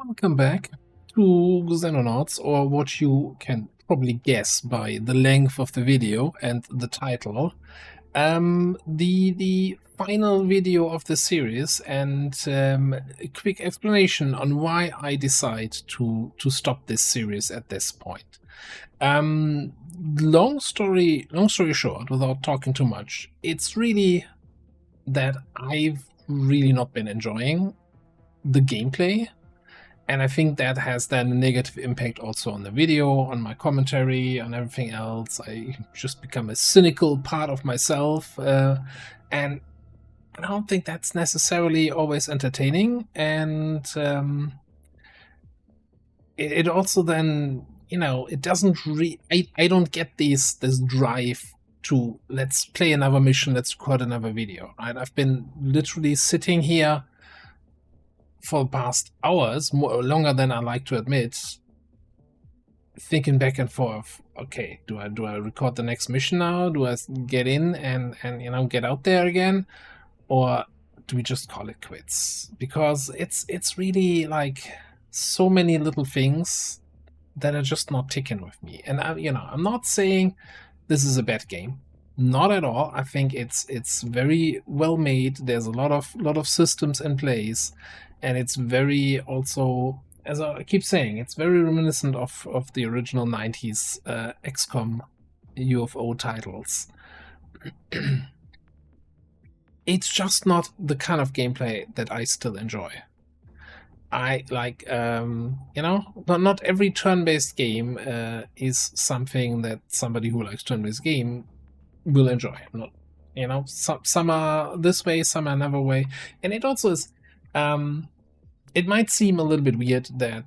Welcome back to Xenonauts, or what you can probably guess by the length of the video and the title. The final video of the series, and a quick explanation on why I decide to stop this series at this point. Long story short, without talking too much, it's really that I've really not been enjoying the gameplay. And I think that has then a negative impact also on the video, on my commentary, on everything else. I just become a cynical part of myself. And I don't think that's necessarily always entertaining. And it also then, it doesn't I don't get this drive to let's play another mission, let's record another video, right? I've been literally sitting here for the past hours, longer than I like to admit, thinking back and forth. Okay, do I record the next mission now? Do I get in and get out there again, or do we just call it quits? Because it's really like so many little things that are just not ticking with me. And I'm not saying this is a bad game. Not at all. I think it's very well made. There's a lot of systems in place. And it's very also, as I keep saying, it's very reminiscent of the original 90s XCOM UFO titles. It's just not the kind of gameplay that I still enjoy. I like, not every turn-based game is something that somebody who likes turn-based game will enjoy. Not, some are this way, some are another way. And it also is, it might seem a little bit weird that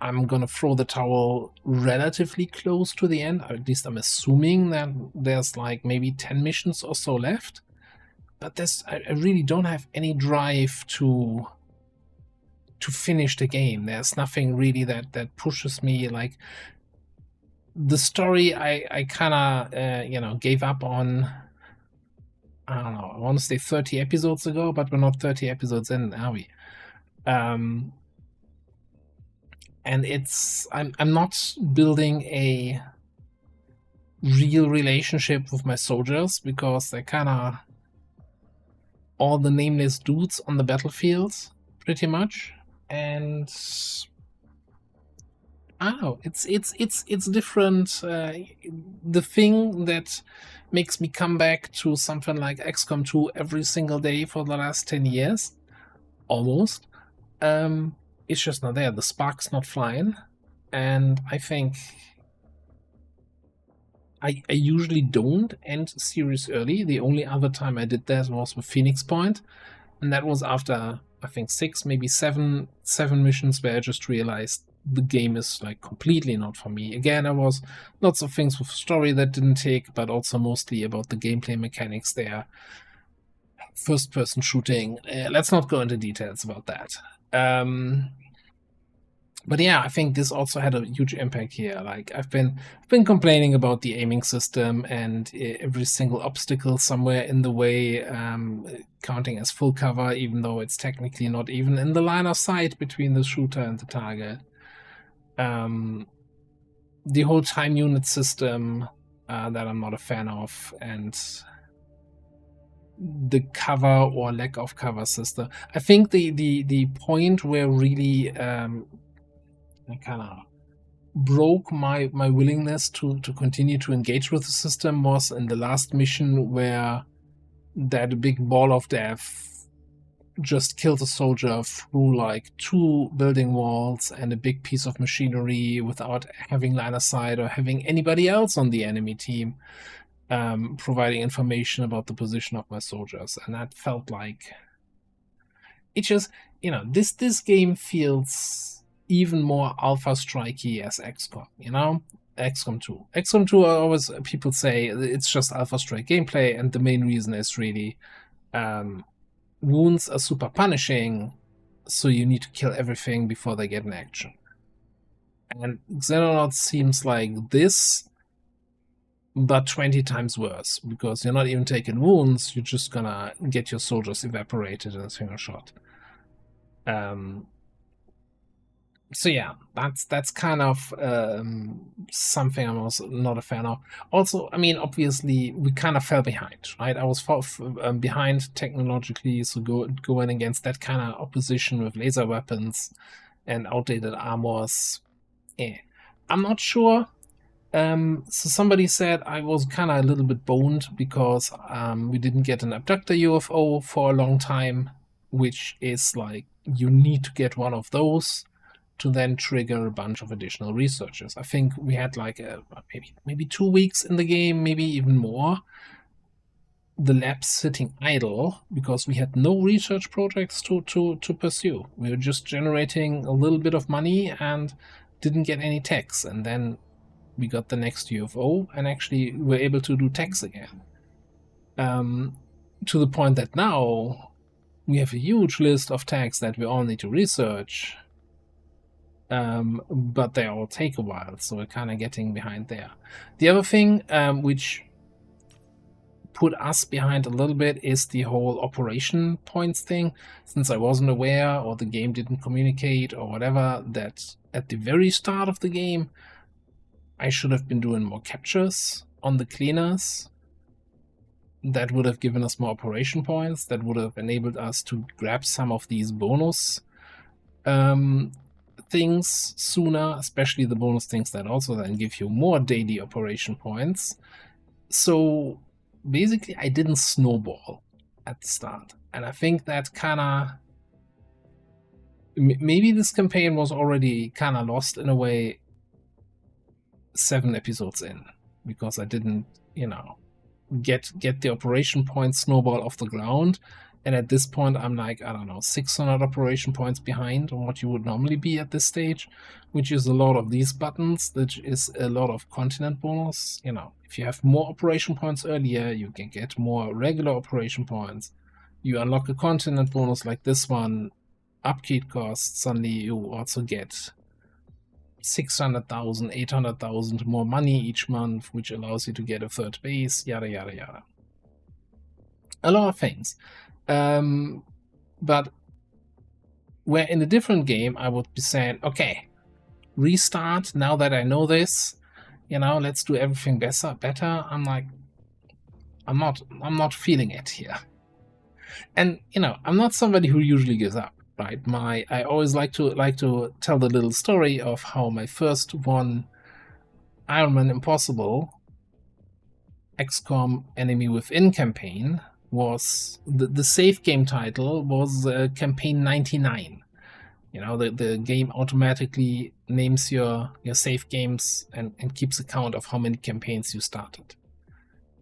I'm gonna throw the towel relatively close to the end. At least I'm assuming that there's like maybe 10 missions or so left. But I really don't have any drive to finish the game. There's nothing really that pushes me. Like the story, I kind of gave up on. I don't know. I want to say 30 episodes ago, but we're not 30 episodes in, are we? And I'm not building a real relationship with my soldiers, because they're kind of all the nameless dudes on the battlefield, pretty much. And I don't know, it's different. The thing that makes me come back to something like XCOM 2 every single day for the last 10 years, almost, it's just not there. The spark's not flying. And I think I usually don't end series early. The only other time I did that was with Phoenix Point, and that was after, I think, 6, maybe 7 missions where I just realized the game is like completely not for me. Again, there was lots of things with story that didn't take, but also mostly about the gameplay mechanics there. First-person shooting. Let's not go into details about that. But yeah, I think this also had a huge impact here. Like I've been complaining about the aiming system and every single obstacle somewhere in the way, counting as full cover, even though it's technically not even in the line of sight between the shooter and the target. The whole time unit system that I'm not a fan of, and the cover or lack of cover system. I think the point where really I kind of broke my willingness to continue to engage with the system was in the last mission, where that big ball of death just killed a soldier through like 2 building walls and a big piece of machinery without having line of sight or having anybody else on the enemy team providing information about the position of my soldiers. And that felt like it just, this game feels even more alpha strikey as XCOM, XCOM 2. XCOM 2, always people say it's just alpha strike gameplay, and the main reason is really wounds are super punishing, so you need to kill everything before they get in action. And Xenonauts seems like this, but 20 times worse, because you're not even taking wounds, you're just gonna get your soldiers evaporated in a single shot. So yeah, that's kind of something I'm also not a fan of. Also, I mean, obviously we kind of fell behind, right? I was behind technologically, so going against that kind of opposition with laser weapons and outdated armors. I'm not sure. So somebody said I was kind of a little bit boned because we didn't get an abductor UFO for a long time, which is like you need to get one of those to then trigger a bunch of additional researchers. I think we had like maybe 2 weeks in the game, maybe even more. The labs sitting idle because we had no research projects to pursue. We were just generating a little bit of money and didn't get any techs. And then we got the next UFO and actually were able to do techs again. To the point that now we have a huge list of tags that we all need to research. But they all take a while, so we're kind of getting behind there. The other thing which put us behind a little bit is the whole operation points thing. Since I wasn't aware or the game didn't communicate or whatever, that at the very start of the game I should have been doing more captures on the cleaners. That would have given us more operation points. That would have enabled us to grab some of these bonus things sooner, especially the bonus things that also then give you more daily operation points. So basically I didn't snowball at the start, and I think that kind of maybe this campaign was already kind of lost in a way 7 episodes in, because I didn't, get the operation point snowball off the ground. And at this point I'm like, I don't know, 600 operation points behind on what you would normally be at this stage, which is a lot of these buttons, which is a lot of continent bonus. If you have more operation points earlier, you can get more regular operation points. You unlock a continent bonus like this one, upkeep costs, suddenly you also get 600,000, 800,000 more money each month, which allows you to get a third base, yada yada yada. A lot of things. But where in a different game I would be saying, okay, restart, now that I know this, let's do everything better. I'm like, I'm not feeling it here. And I'm not somebody who usually gives up, right? I always like to tell the little story of how my first one, Iron Man Impossible, XCOM Enemy Within campaign, was the save game title was campaign 99. The game automatically names your save games and keeps a count of how many campaigns you started.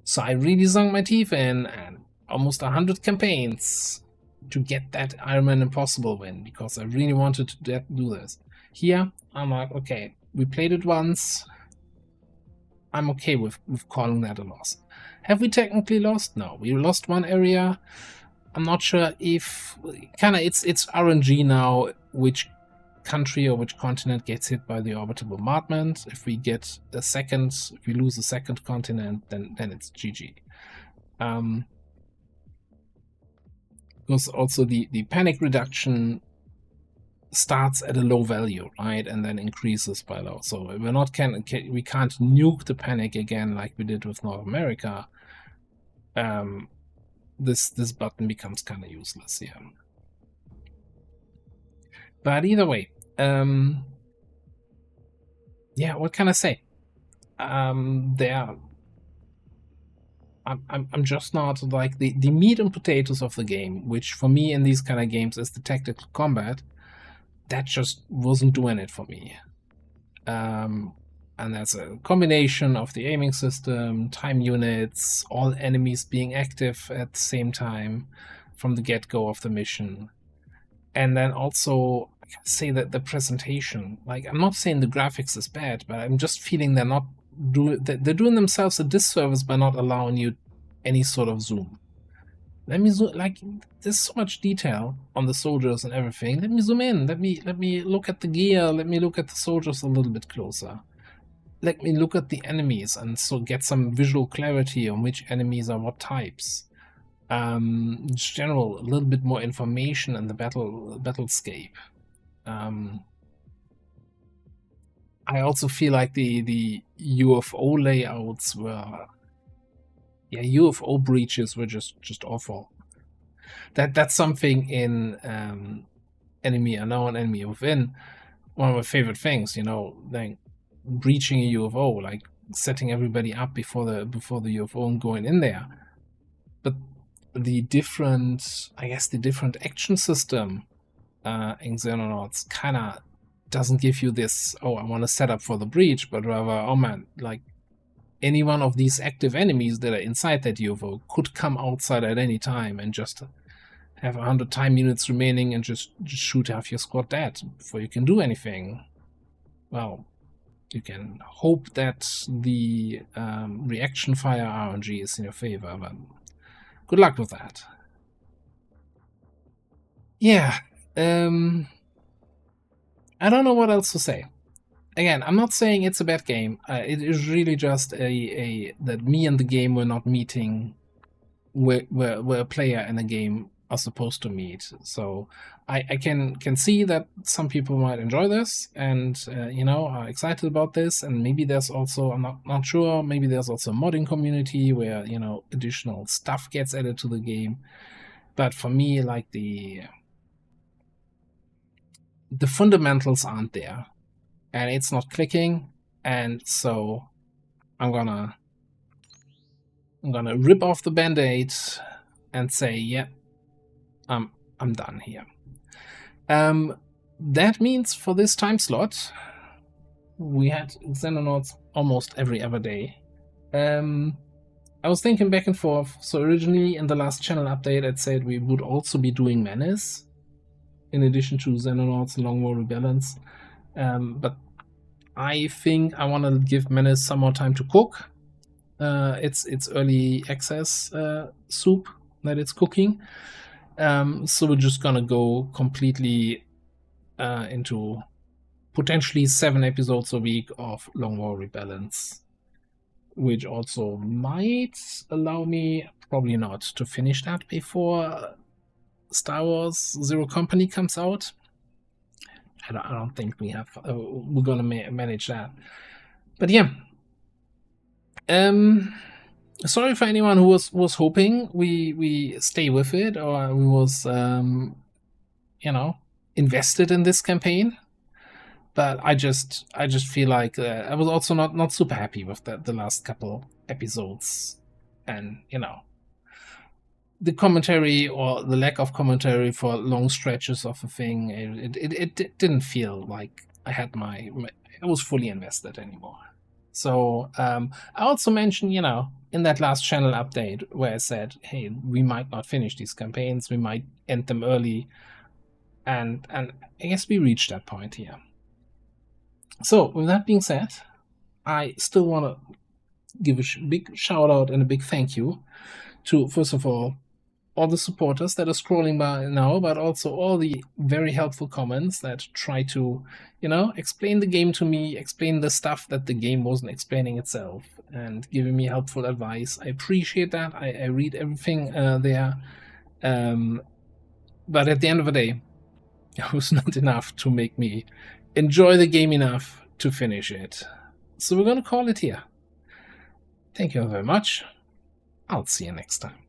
So I really sunk my teeth in, and almost 100 campaigns to get that Iron Man Impossible win, because I really wanted to do this. Here I'm like, okay, we played it once, I'm okay with calling that a loss. Have we technically lost? No, we lost one area. I'm not sure if it's RNG now which country or which continent gets hit by the orbital bombardment. If we lose a second continent, then it's GG. Because also the panic reduction starts at a low value, right, and then increases by low. So we can't nuke the panic again like we did with North America. This button becomes kind of useless here. But either way, yeah, what can I say? I'm just not like the meat and potatoes of the game, which for me in these kind of games is the tactical combat. That just wasn't doing it for me. And that's a combination of the aiming system, time units, all enemies being active at the same time from the get-go of the mission. And then also, I can say that the presentation, like, I'm not saying the graphics is bad, but I'm just feeling they're doing themselves a disservice by not allowing you any sort of zoom. Let me zoom, like, there's so much detail on the soldiers and everything. Let me zoom in. Let me look at the gear. Let me look at the soldiers a little bit closer. Let me look at the enemies and so get some visual clarity on which enemies are what types. In general, a little bit more information in the battlescape. I also feel like the UFO layouts were, yeah, UFO breaches were just awful. That's something in Enemy Unknown, Enemy Within. One of my favorite things, you know, like breaching a UFO, like setting everybody up before the UFO and going in there. But the different, I guess, the different action system in Xenonauts kind of doesn't give you this, oh, I want to set up for the breach, but rather, oh man, like any one of these active enemies that are inside that UFO could come outside at any time and just have 100 time units remaining and just shoot half your squad dead before you can do anything. Well, you can hope that the reaction fire RNG is in your favor, but good luck with that. Yeah, I don't know what else to say. Again, I'm not saying it's a bad game. It is really just that me and the game were not meeting where a player and a game are supposed to meet. So I can see that some people might enjoy this and you know, are excited about this. And maybe there's also, I'm not sure, maybe there's also a modding community where, you know, additional stuff gets added to the game. But for me, like the fundamentals aren't there. And it's not clicking, and so I'm gonna rip off the band-aid and say, yeah, I'm done here. That means for this time slot, we had Xenonauts almost every other day. I was thinking back and forth. So originally in the last channel update, I'd said we would also be doing Menace in addition to Xenonauts and Long War Rebalance. But I think I want to give Menace some more time to cook. It's early access soup that it's cooking. So we're just gonna go completely into potentially 7 episodes a week of Long War Rebalance, which also might allow me, probably not, to finish that before Star Wars Zero Company comes out. I don't think we're gonna manage that. But yeah, sorry for anyone who was hoping we stay with it, or we was you know, invested in this campaign. But I just feel like I was also not super happy with the last couple episodes, and you know, the commentary or the lack of commentary for long stretches of a thing, it didn't feel like I had I was fully invested anymore. So I also mentioned, you know, in that last channel update where I said, hey, we might not finish these campaigns, we might end them early, and I guess we reached that point here. So with that being said, I still want to give a big shout out and a big thank you to, first of all the supporters that are scrolling by now, but also all the very helpful comments that try to, you know, explain the game to me, explain the stuff that the game wasn't explaining itself, and giving me helpful advice. I appreciate that. I read everything there. But at the end of the day, it was not enough to make me enjoy the game enough to finish it. So we're going to call it here. Thank you very much. I'll see you next time.